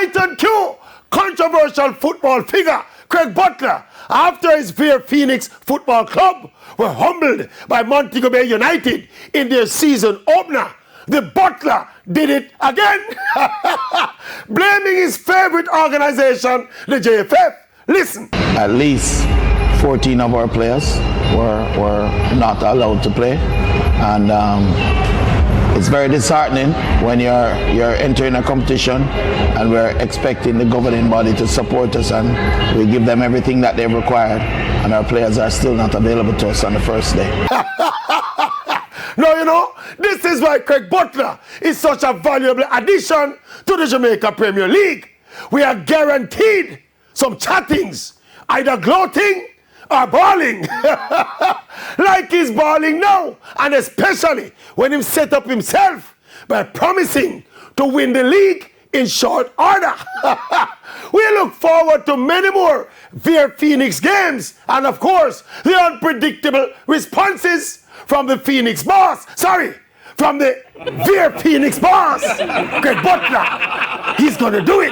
Item Q, controversial football figure Craig Butler, after his Fair Phoenix Football Club were humbled by Montego Bay United in their season opener. The Butler did it again, blaming his favorite organization, the JFF. Listen. At least 14 of our players were not allowed to play, and it's very disheartening when you're entering a competition and we're expecting the governing body to support us, and we give them everything that they've required, and our players are still not available to us on the first day. No, you know, this is why Craig Butler is such a valuable addition to the Jamaica Premier League. We are guaranteed some chattings, either gloating or balling, like he's balling now, and especially when he set up himself by promising to win the league in short order. We look forward to many more Fair Phoenix games, and of course, the unpredictable responses from the Phoenix boss. From the Fair Phoenix boss, Craig Butler. He's gonna do it.